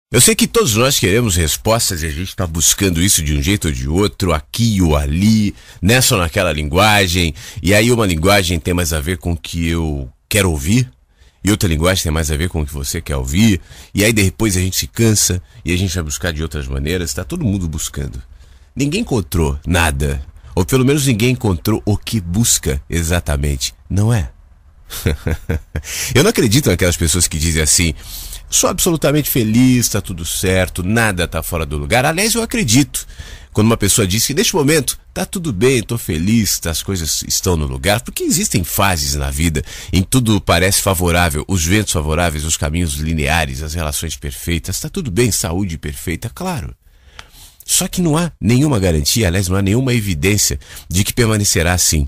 Eu sei que todos nós queremos respostas e a gente está buscando isso de um jeito ou de outro, aqui ou ali, nessa ou naquela linguagem. E aí uma linguagem tem mais a ver com o que eu quero ouvir e outra linguagem tem mais a ver com o que você quer ouvir. E aí depois a gente se cansa e a gente vai buscar de outras maneiras. Está todo mundo buscando. Ninguém encontrou nada, ou pelo menos ninguém encontrou o que busca exatamente, não é? Eu não acredito naquelas pessoas que dizem assim: sou absolutamente feliz, tá tudo certo, nada tá fora do lugar. Aliás, eu acredito quando uma pessoa diz que neste momento tá tudo bem, tô feliz, as coisas estão no lugar, porque existem fases na vida em que tudo parece favorável, os ventos favoráveis, os caminhos lineares, as relações perfeitas, tá tudo bem, saúde perfeita, claro. Só que não há nenhuma garantia, aliás, não há nenhuma evidência de que permanecerá assim.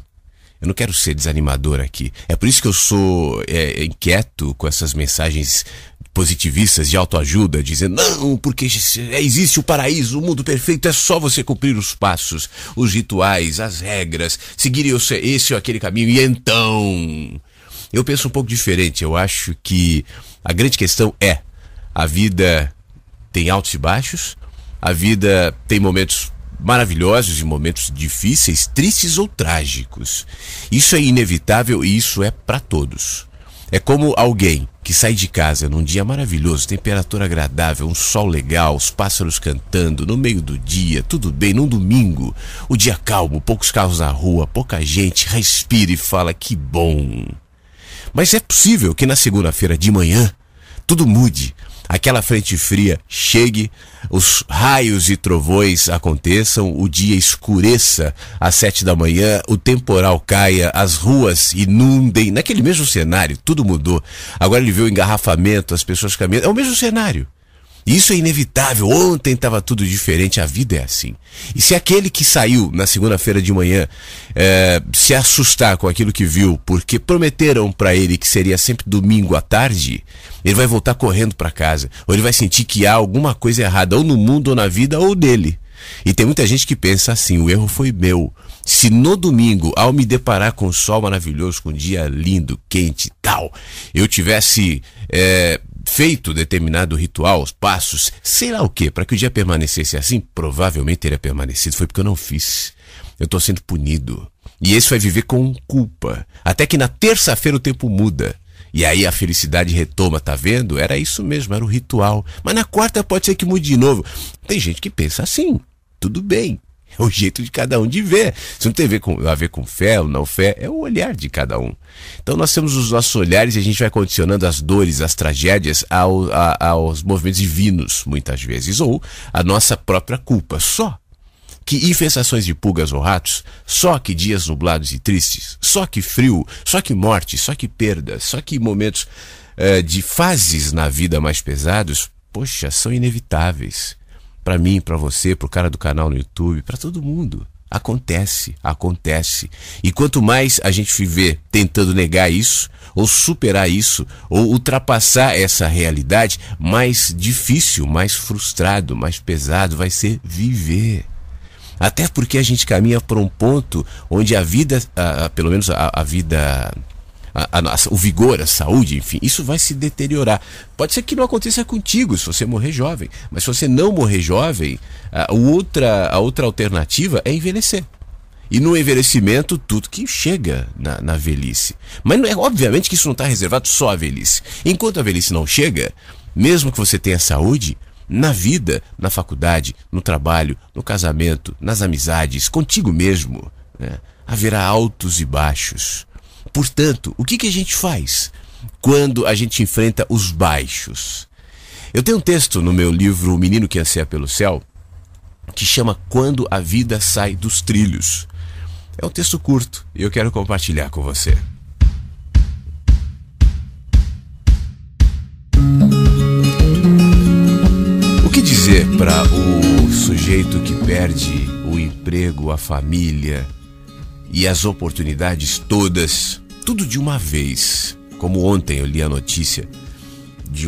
Eu não quero ser desanimador aqui. É por isso que eu sou inquieto com essas mensagens positivistas de autoajuda, dizendo, não, porque existe o paraíso, o mundo perfeito, é só você cumprir os passos, os rituais, as regras, seguir esse ou aquele caminho, e então... Eu penso um pouco diferente. Eu acho que a grande questão é: a vida tem altos e baixos, a vida tem momentos maravilhosos e momentos difíceis, tristes ou trágicos. Isso é inevitável e isso é para todos. É como alguém que sai de casa num dia maravilhoso, temperatura agradável, um sol legal, os pássaros cantando, no meio do dia, tudo bem, num domingo, o dia calmo, poucos carros na rua, pouca gente, respira e fala que bom. Mas é possível que na segunda-feira de manhã tudo mude. Aquela frente fria chegue, os raios e trovões aconteçam, o dia escureça às 7 da manhã, o temporal caia, as ruas inundem. Naquele mesmo cenário, tudo mudou. Agora ele vê o engarrafamento, as pessoas caminhando. É o mesmo cenário. E isso é inevitável. Ontem estava tudo diferente, a vida é assim. E se aquele que saiu na segunda-feira de manhã se assustar com aquilo que viu, porque prometeram para ele que seria sempre domingo à tarde, ele vai voltar correndo para casa. Ou ele vai sentir que há alguma coisa errada, ou no mundo, ou na vida, ou nele. E tem muita gente que pensa assim: o erro foi meu. Se no domingo, ao me deparar com o sol maravilhoso, com um dia lindo, quente e tal, eu tivesse feito determinado ritual, os passos, sei lá o que, para que o dia permanecesse assim, provavelmente teria permanecido. Foi porque eu não fiz. Eu estou sendo punido. E esse vai viver com culpa. Até que na terça-feira o tempo muda. E aí a felicidade retoma, tá vendo? Era isso mesmo, era o ritual. Mas na quarta pode ser que mude de novo. Tem gente que pensa assim, tudo bem. É o jeito de cada um de ver. Isso não tem a ver com fé ou não fé, é o olhar de cada um. Então nós temos os nossos olhares e a gente vai condicionando as dores, as tragédias aos movimentos divinos, muitas vezes. Ou a nossa própria culpa, só. Que infestações de pulgas ou ratos, só que dias nublados e tristes, só que frio, só que morte, só que perda, só que momentos de fases na vida mais pesados, poxa, são inevitáveis. Para mim, para você, para o cara do canal no YouTube, para todo mundo. Acontece. E quanto mais a gente viver tentando negar isso, ou superar isso, ou ultrapassar essa realidade, mais difícil, mais frustrado, mais pesado vai ser viver. Até porque a gente caminha para um ponto onde a vida, pelo menos a vida, o vigor, a saúde, enfim, isso vai se deteriorar. Pode ser que não aconteça contigo se você morrer jovem, mas se você não morrer jovem, a outra alternativa é envelhecer. E no envelhecimento, tudo que chega na velhice. Mas obviamente que isso não está reservado só à velhice. Enquanto a velhice não chega, mesmo que você tenha saúde, na vida, na faculdade, no trabalho, no casamento, nas amizades, contigo mesmo, né, haverá altos e baixos. Portanto, o que a gente faz quando a gente enfrenta os baixos? Eu tenho um texto no meu livro O Menino que Anseia pelo Céu, que chama Quando a Vida Sai dos Trilhos. É um texto curto e eu quero compartilhar com você. O que dizer para o sujeito que perde o emprego, a família e as oportunidades todas, tudo de uma vez? Como ontem eu li a notícia de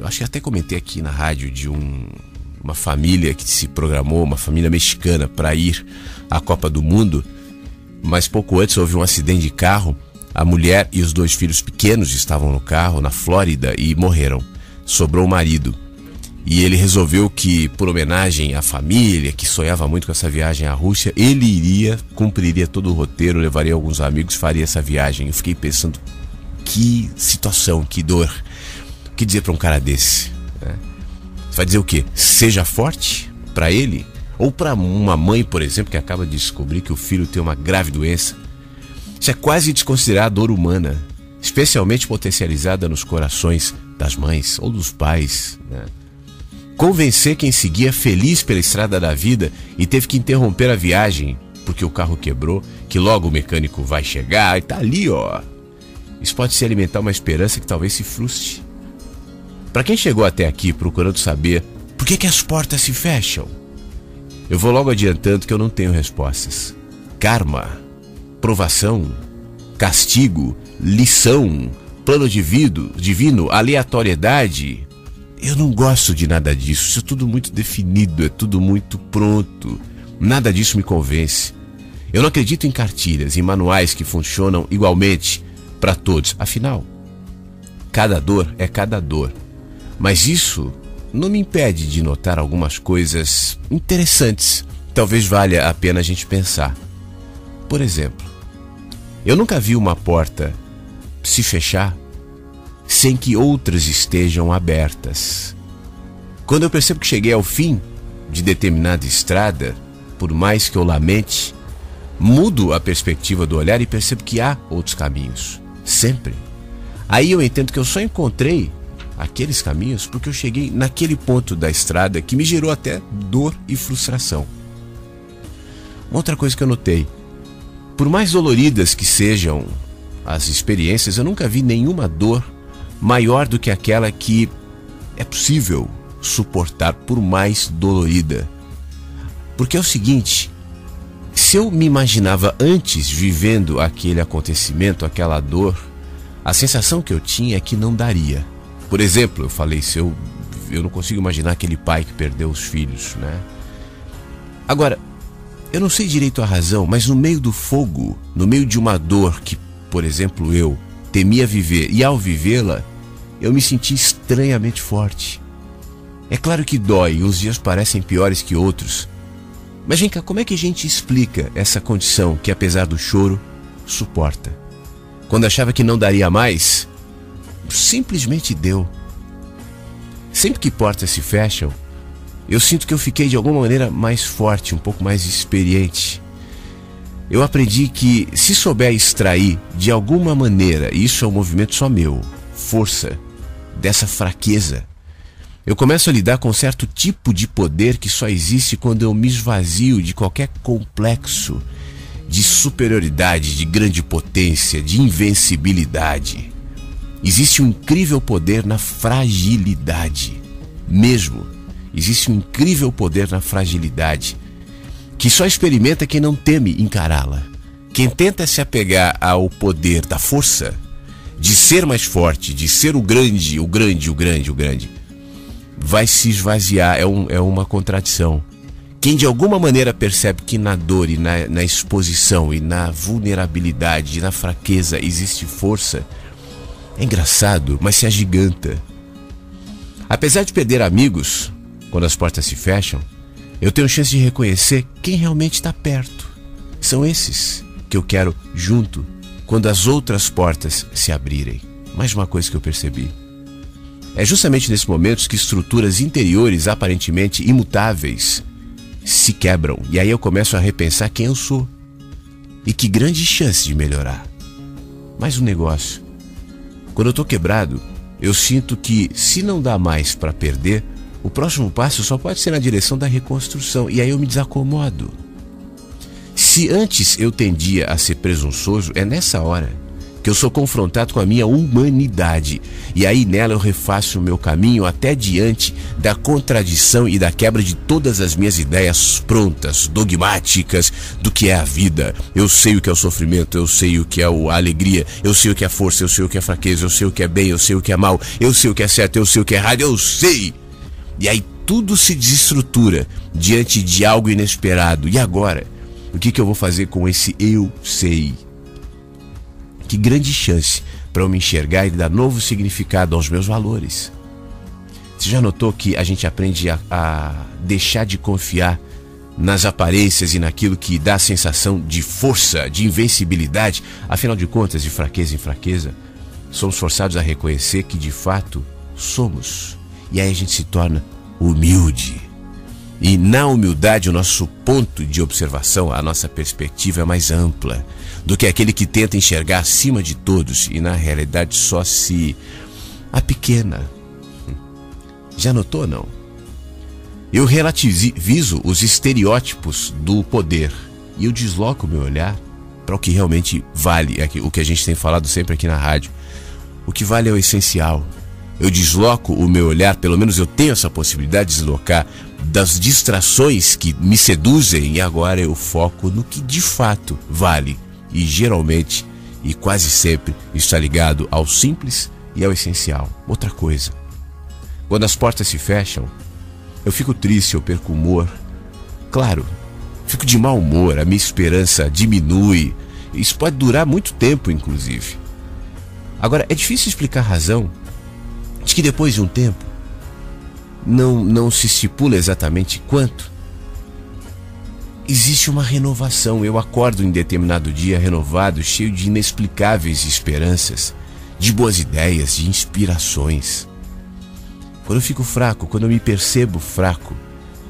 acho que até comentei aqui na rádio, de uma família que se programou, uma família mexicana, para ir à Copa do Mundo, mas pouco antes houve um acidente de carro. A mulher e os 2 filhos pequenos estavam no carro na Flórida e morreram. Sobrou o marido. E ele resolveu que, por homenagem à família, que sonhava muito com essa viagem à Rússia, ele cumpriria todo o roteiro, levaria alguns amigos, faria essa viagem. Eu fiquei pensando, que situação, que dor. O que dizer para um cara desse? Você vai dizer o quê? Seja forte para ele? Ou para uma mãe, por exemplo, que acaba de descobrir que o filho tem uma grave doença? Isso é quase desconsiderar a dor humana, especialmente potencializada nos corações das mães ou dos pais, né? Convencer quem seguia feliz pela estrada da vida e teve que interromper a viagem porque o carro quebrou, que logo o mecânico vai chegar e tá ali, ó. Isso pode se alimentar uma esperança que talvez se frustre. Para quem chegou até aqui procurando saber por que as portas se fecham, eu vou logo adiantando que eu não tenho respostas. Karma, provação, castigo, lição, plano divino, aleatoriedade. Eu não gosto de nada disso. Isso é tudo muito definido, é tudo muito pronto. Nada disso me convence. Eu não acredito em cartilhas, em manuais que funcionam igualmente para todos. Afinal, cada dor é cada dor. Mas isso não me impede de notar algumas coisas interessantes. Talvez valha a pena a gente pensar. Por exemplo, eu nunca vi uma porta se fechar sem que outras estejam abertas. Quando eu percebo que cheguei ao fim de determinada estrada, por mais que eu lamente, mudo a perspectiva do olhar e percebo que há outros caminhos. Sempre. Aí eu entendo que eu só encontrei aqueles caminhos porque eu cheguei naquele ponto da estrada que me gerou até dor e frustração. Uma outra coisa que eu notei: por mais doloridas que sejam as experiências, eu nunca vi nenhuma dor maior do que aquela que é possível suportar, por mais dolorida. Porque é o seguinte: se eu me imaginava antes vivendo aquele acontecimento, aquela dor, a sensação que eu tinha é que não daria. Por exemplo, eu falei, eu não consigo imaginar aquele pai que perdeu os filhos, né? Agora, eu não sei direito a razão, mas no meio do fogo, no meio de uma dor que, por exemplo, eu temia viver, e ao vivê-la, eu me senti estranhamente forte. É claro que dói, uns dias parecem piores que outros. Mas vem cá, como é que a gente explica essa condição que, apesar do choro, suporta? Quando achava que não daria mais, simplesmente deu. Sempre que portas se fecham, eu sinto que eu fiquei de alguma maneira mais forte, um pouco mais experiente. Eu aprendi que, se souber extrair de alguma maneira, e isso é um movimento só meu, força dessa fraqueza, eu começo a lidar com um certo tipo de poder que só existe quando eu me esvazio de qualquer complexo de superioridade, de grande potência, de invencibilidade. Existe um incrível poder na fragilidade. Mesmo, existe um incrível poder na fragilidade, que só experimenta quem não teme encará-la. Quem tenta se apegar ao poder da força, de ser mais forte, de ser o grande, vai se esvaziar. É uma contradição. Quem de alguma maneira percebe que na dor e na exposição e na vulnerabilidade e na fraqueza existe força, é engraçado, mas se agiganta. Apesar de perder amigos quando as portas se fecham, eu tenho chance de reconhecer quem realmente está perto. São esses que eu quero junto quando as outras portas se abrirem. Mais uma coisa que eu percebi: é justamente nesses momentos que estruturas interiores aparentemente imutáveis se quebram. E aí eu começo a repensar quem eu sou. E que grande chance de melhorar. Mas um negócio: quando eu tô quebrado, eu sinto que, se não dá mais para perder, o próximo passo só pode ser na direção da reconstrução. E aí eu me desacomodo. Se antes eu tendia a ser presunçoso, é nessa hora que eu sou confrontado com a minha humanidade. E aí nela eu refaço o meu caminho até diante da contradição e da quebra de todas as minhas ideias prontas, dogmáticas do que é a vida. Eu sei o que é o sofrimento, eu sei o que é a alegria, eu sei o que é força, eu sei o que é fraqueza, eu sei o que é bem, eu sei o que é mal, eu sei o que é certo, eu sei o que é errado, eu sei. E aí tudo se desestrutura diante de algo inesperado. E agora? O que eu vou fazer com esse eu sei? Que grande chance para eu me enxergar e dar novo significado aos meus valores. Você já notou que a gente aprende a deixar de confiar nas aparências e naquilo que dá a sensação de força, de invencibilidade? Afinal de contas, de fraqueza em fraqueza, somos forçados a reconhecer que de fato somos. E aí a gente se torna humilde. E na humildade o nosso ponto de observação, a nossa perspectiva é mais ampla do que aquele que tenta enxergar acima de todos e na realidade só se apequena. Já notou ou não? Eu relativizo os estereótipos do poder e eu desloco o meu olhar para o que realmente vale, o que a gente tem falado sempre aqui na rádio. O que vale é o essencial. Eu desloco o meu olhar, pelo menos eu tenho essa possibilidade de deslocar das distrações que me seduzem e agora eu foco no que de fato vale. E geralmente, e quase sempre, está ligado ao simples e ao essencial. Outra coisa, quando as portas se fecham, eu fico triste, eu perco o humor. Claro, fico de mau humor, a minha esperança diminui. Isso pode durar muito tempo, inclusive. Agora, é difícil explicar a razão de que depois de um tempo, não se estipula exatamente quanto, existe uma renovação. Eu acordo em determinado dia renovado, cheio de inexplicáveis esperanças, de boas ideias, de inspirações. Quando eu fico fraco, quando eu me percebo fraco,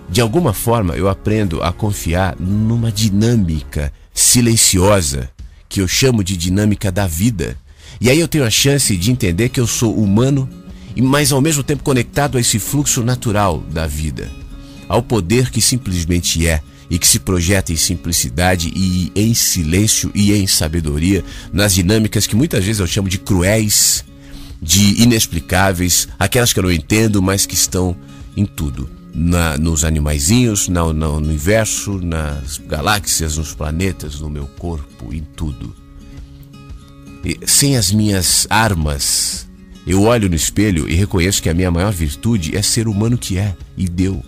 de alguma forma eu aprendo a confiar numa dinâmica silenciosa, que eu chamo de dinâmica da vida. E aí eu tenho a chance de entender que eu sou humano, mas ao mesmo tempo conectado a esse fluxo natural da vida, ao poder que simplesmente é e que se projeta em simplicidade e em silêncio e em sabedoria, nas dinâmicas que muitas vezes eu chamo de cruéis, de inexplicáveis, aquelas que eu não entendo, mas que estão em tudo, nos animaizinhos, no universo, nas galáxias, nos planetas, no meu corpo, em tudo. E, sem as minhas armas, eu olho no espelho e reconheço que a minha maior virtude é ser humano que é e deu.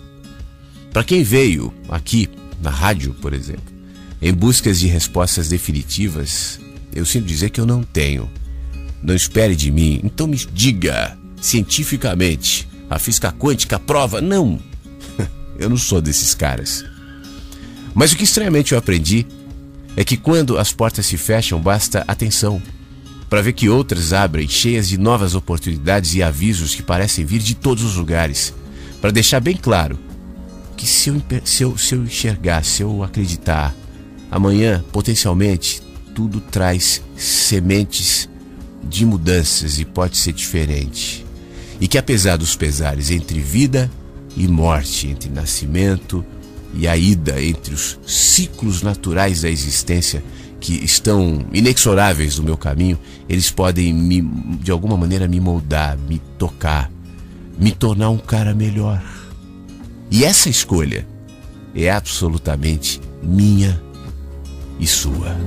Para quem veio aqui na rádio, por exemplo, em busca de respostas definitivas, eu sinto dizer que eu não tenho. Não espere de mim, então me diga cientificamente, a física quântica prova. Não, eu não sou desses caras. Mas o que estranhamente eu aprendi é que quando as portas se fecham, basta atenção para ver que outras abrem, cheias de novas oportunidades e avisos que parecem vir de todos os lugares, para deixar bem claro que se eu enxergar, se eu acreditar, amanhã, potencialmente, tudo traz sementes de mudanças e pode ser diferente. E que apesar dos pesares entre vida e morte, entre nascimento e a ida, entre os ciclos naturais da existência que estão inexoráveis no meu caminho, eles podem de alguma maneira me moldar, me tocar, me tornar um cara melhor. E essa escolha é absolutamente minha e sua.